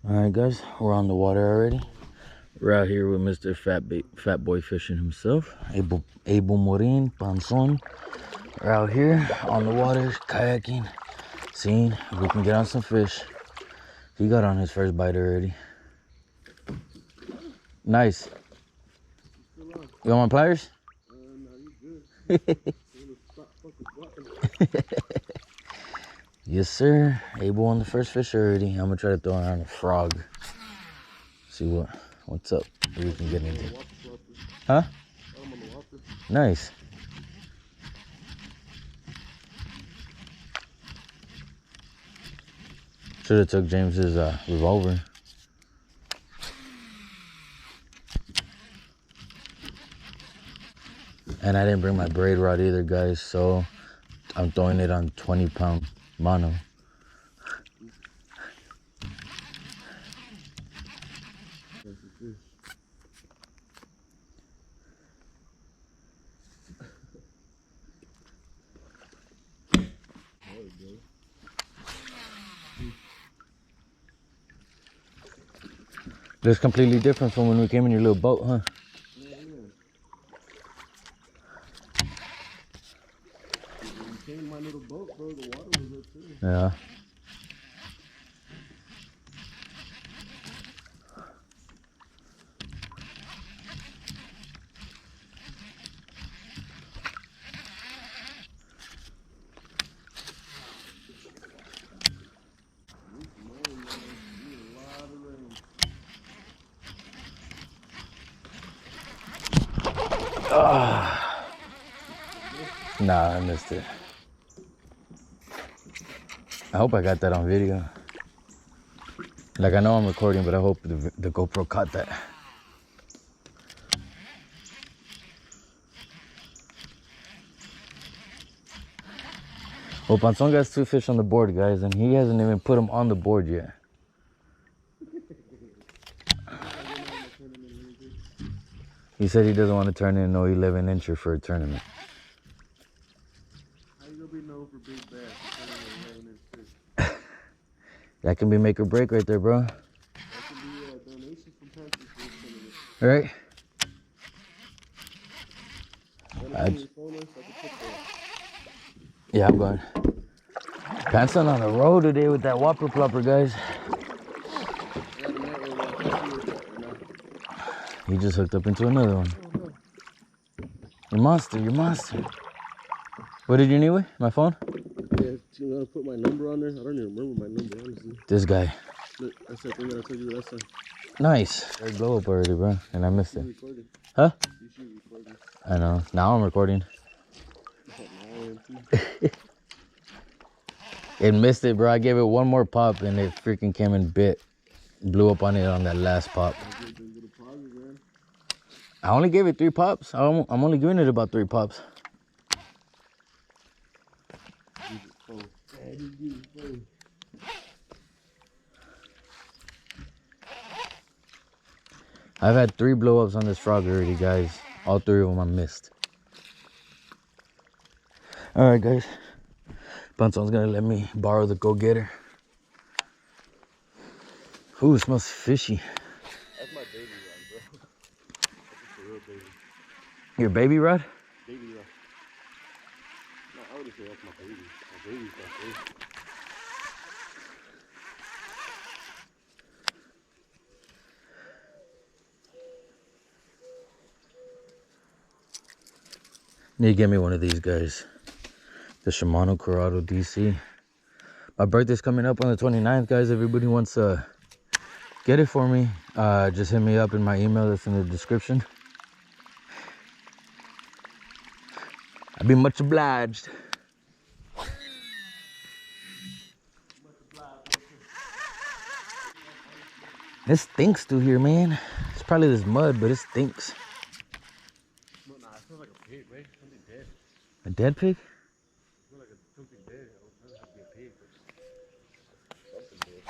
Alright guys, we're on the water already. We're out here with Mr. Fat Boy Fishing himself, Abel Morin, Panson. We're out here on the water, kayaking, seeing if we can get on some fish. He got on his first bite already. Nice. You want my pliers? No, you good. Yes sir, Abel on the first fish already. I'm gonna try to throw around a frog. See what's up, what we can get into. Huh? Nice. Should have took James's revolver. And I didn't bring my braid rod either, guys, so I'm throwing it on 20-pound mono. Looks completely different from when we came in your little boat, huh? Yeah. When you came in my little boat, bro, the water was up too. Yeah. Nah, I missed it. I hope I got that on video. Like, I know I'm recording, but I hope the GoPro caught that. Well, Panson got 2 fish on the board, guys, and he hasn't even put them on the board yet. He said he doesn't want to turn in no 11-incher for a tournament. How you gonna be known for big bass? Fish? That can be make or break right there, bro. That can be a donation from Pansons for this tournament. All right. Yeah, I'm going. Panson on the road today with that whopper plopper, guys. He just hooked up into another one. Your monster, your monster. What did you need with? My phone? Yeah, you know how to put my number on there? I don't even remember my number, honestly. This guy. Look, that's that thing that I told you last time. Nice. They blow up already, bro, and I missed it. Recording. Huh? You should record it. I know. Now I'm recording. It missed it, bro. I gave it one more pop, and it freaking came and bit. Blew up on it on that last pop. I only gave it 3 pops. I'm only giving it about 3 pops. I've had 3 blow-ups on this frog already, guys. All 3 of them I missed. Alright, guys. Panson's gonna let me borrow the go-getter. Ooh, it smells fishy. That's my baby rod, bro. That's a real baby. Your baby rod? Baby rod. No, I wouldn't say that's my baby. My baby's my baby. Need to get me one of these, guys. The Shimano Corrado DC. My birthday's coming up on the 29th, guys. Everybody wants to get it for me. Just hit me up in my email that's in the description. I'd be much obliged. It stinks through here, man. It's probably this mud, but it stinks. Nah, it smells like a pig, right? Something dead. A dead pig? It smells like something dead. It doesn't have to be a pig, but something dead.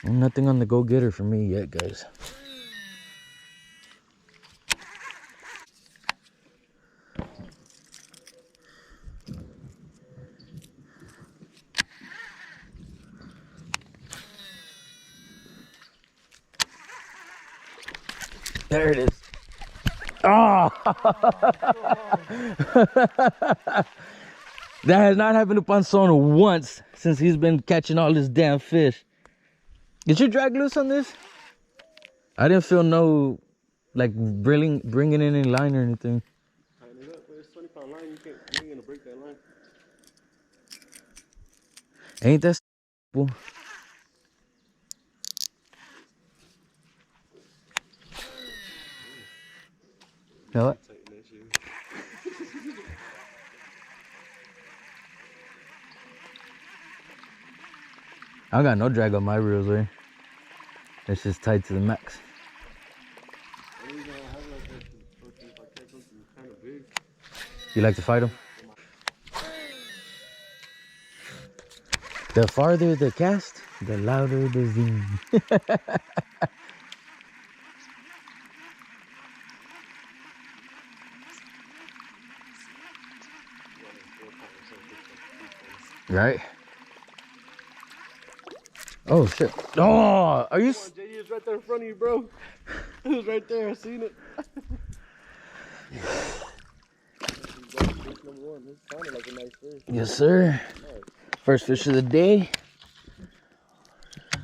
Well, nothing on the go-getter for me yet, guys. There it is. Oh! That has not happened to Panson once since he's been catching all this damn fish. Did you drag loose on this? I didn't feel no, like, bringing in any line or anything. Tighten it up, but it's 20-pound line. You ain't gonna break that line. Ain't that simple? You know what? Tighten that shit. I don't got no drag on my reels, right? It's just tight to the max. The reason I don't have it like that is if I catch something kind of big. You like to fight them? The farther the cast, the louder the zing. Right? Oh shit. Oh, are you? JD is right there in front of you, bro. It was right there. I seen it. This sounded like a nice fish. Yes, sir. First fish of the day.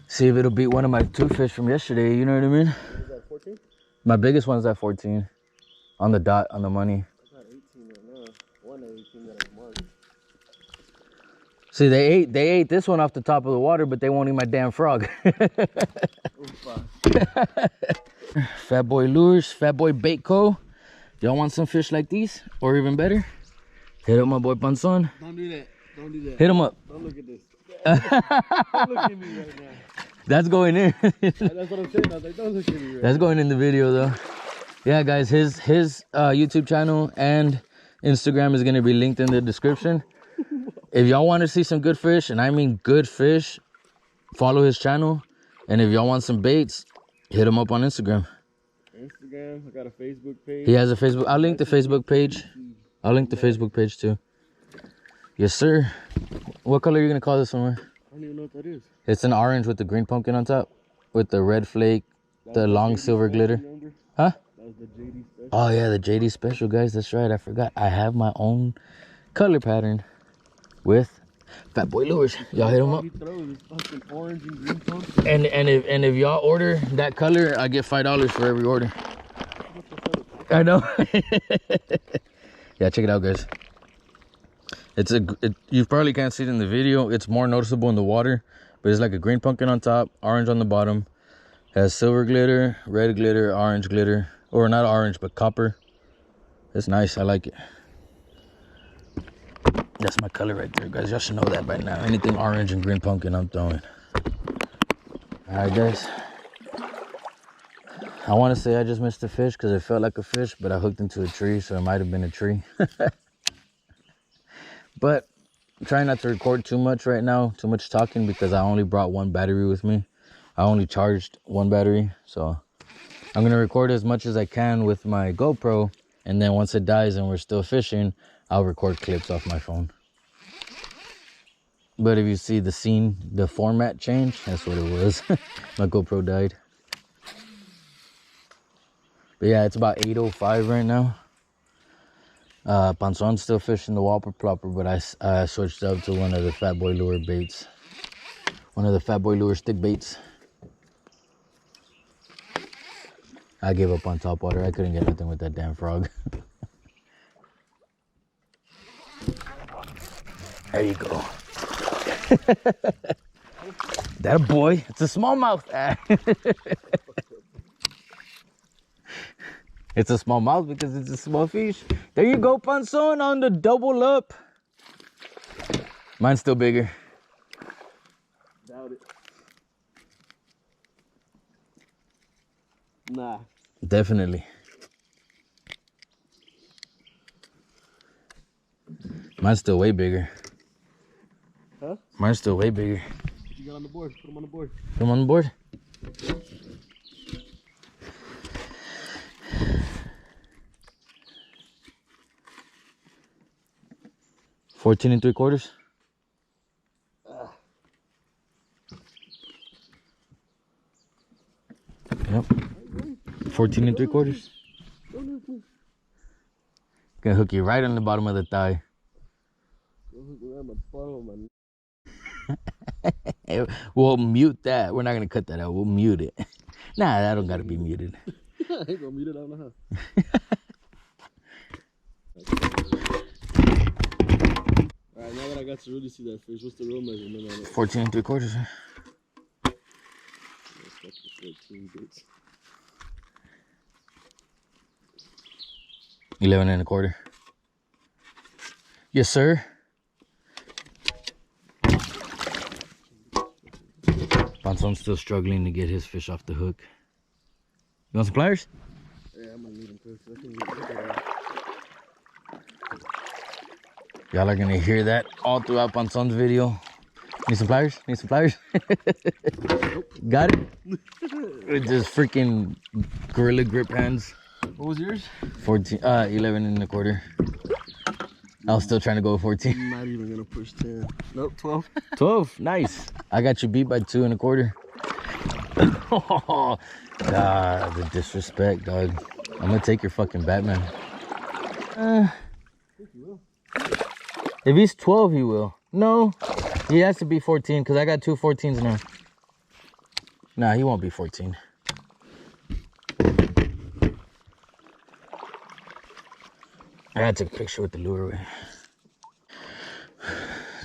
See if it'll beat one of my 2 fish from yesterday. You know what I mean? What is that, 14? My biggest one's at 14. On the dot, on the money. I got 18 right now. One at 18 that I marked. See, they ate this one off the top of the water, but they won't eat my damn frog. Fat Boy Lures, Fat Boy Bait Co. Y'all want some fish like these? Or even better? Hit up my boy Panson. Don't do that. Don't do that. Hit him up. Don't look at this. Don't look at me right now. That's going in. That's what I'm saying. I was like, don't look at me right That's going in the video though. Yeah, guys, his YouTube channel and Instagram is gonna be linked in the description. If y'all want to see some good fish, and I mean good fish, follow his channel. And if y'all want some baits, hit him up on Instagram. Instagram, I got a Facebook page. He has a Facebook. I'll link the Facebook page. I'll link the Facebook page too. Yes, sir. What color are you gonna call this one? I don't even know what that is. It's an orange with the green pumpkin on top, with the red flake, the long silver glitter. Remember? Huh? That was the JD special. Oh yeah, the JD special, guys. That's right. I forgot. I have my own color pattern with Fat Boy Lures. Y'all hit them up. He throws is fucking orange and green pumpkin. And if y'all order that color, I get $5 for every order. I know. Yeah, check it out, guys. You probably can't see it in the video. It's more noticeable in the water, but it's like a green pumpkin on top, orange on the bottom. Has silver glitter, red glitter, orange glitter, or not orange, but copper. It's nice. I like it. That's my color right there, guys. Y'all should know that by now. Anything orange and green pumpkin, I'm throwing. All right, guys. I want to say I just missed a fish because it felt like a fish, but I hooked into a tree, so it might have been a tree. But I'm trying not to record too much right now, too much talking, because I only brought 1 battery with me. I only charged 1 battery, so I'm going to record as much as I can with my GoPro, and then once it dies and we're still fishing, I'll record clips off my phone. But if you see the scene, the format change, that's what it was. My GoPro died. But yeah, it's about 8:05 right now. Panson's still fishing the Whopper Plopper, but I switched up to one of the Fat Boy Lure baits. One of the Fat Boy Lure stick baits. I gave up on top water. I couldn't get nothing with that damn frog. There you go. That a boy. It's a smallmouth. It's a smallmouth because it's a small fish. There you go, Panson, on the double up. Mine's still bigger. Doubt it. Nah. Definitely. Mine's still way bigger. Huh? Mine's still way bigger. You got on the board. Put them on the board. Put them on the board. $14 3/4. Yep. 14 3/4. Gonna hook you right on the bottom of the thigh. We'll mute that. We're not gonna cut that out. We'll mute it. Nah, that don't gotta be muted. I ain't gonna mute it. I don't know how. Alright, now that I got to really see that fish, what's the real measurement on it? 14 3/4. 14 bits. 11 1/4. Yes, sir. Panson's still struggling to get his fish off the hook. You want some pliers? Yeah, I'm gonna need them too, so I can use it. Y'all are gonna hear that all throughout Panson's video. Need some pliers? Need some pliers? Got it? With just freaking gorilla grip hands. What was yours? 11 1/4. I was still trying to go with 14. I'm not even gonna push 10. Nope, 12. 12, nice. I got you beat by 2 1/4. Oh, God, the disrespect, dog. I'm gonna take your fucking Batman. I think you will. If he's 12, he will. No, he has to be 14 because I got 2 14s now. Nah, he won't be 14. I gotta take a picture with the lure away.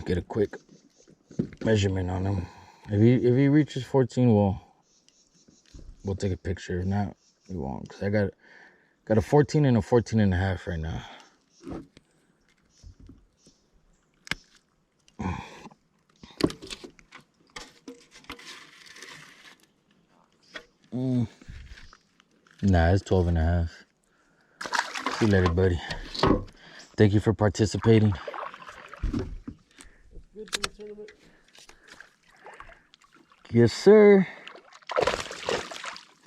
Get a quick measurement on him. If he reaches 14, we'll take a picture. If not, we won't. Cause I got a 14 and a 14 and a half right now. Nah, it's 12 and a half. See you later, buddy. Thank you for participating. That's good for the tournament. Yes, sir.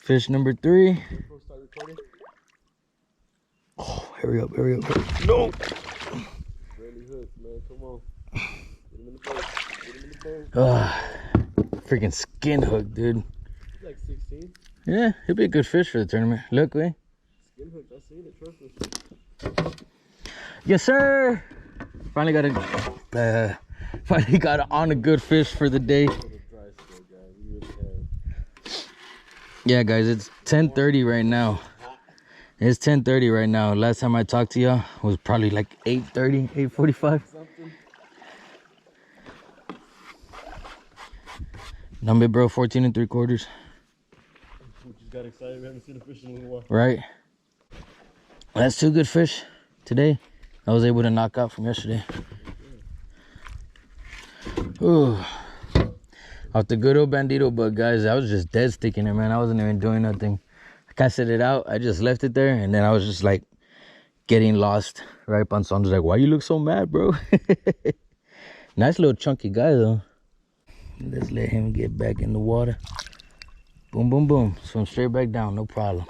Fish number 3. We'll start recording. Oh, hurry up, hurry up. No. Barely hooked, man. Come on. Get him in the boat. Get him in the boat. Freaking skin hook, dude. He's like 16. Yeah, he'll be a good fish for the tournament. Look, we. Skin hooked. I seen it. Trust me. Yes, sir. Finally got on a good fish for the day. Yeah, guys, it's 10:30 right now. It's 10:30 right now. Last time I talked to y'all was probably like 8:30, 8:45. Number, bro, 14 3/4. We just got excited. We haven't seen a fish in a little while. Right. That's 2 good fish today. I was able to knock out from yesterday. Ooh. Off the good old Bandito bug, guys. I was just dead sticking it, man. I wasn't even doing nothing. I casted it out. I just left it there, and then I was just like getting lost. Right? Panson's like, why you look so mad, bro? Nice little chunky guy, though. Let's let him get back in the water. Boom, boom, boom. Swim straight back down, no problem.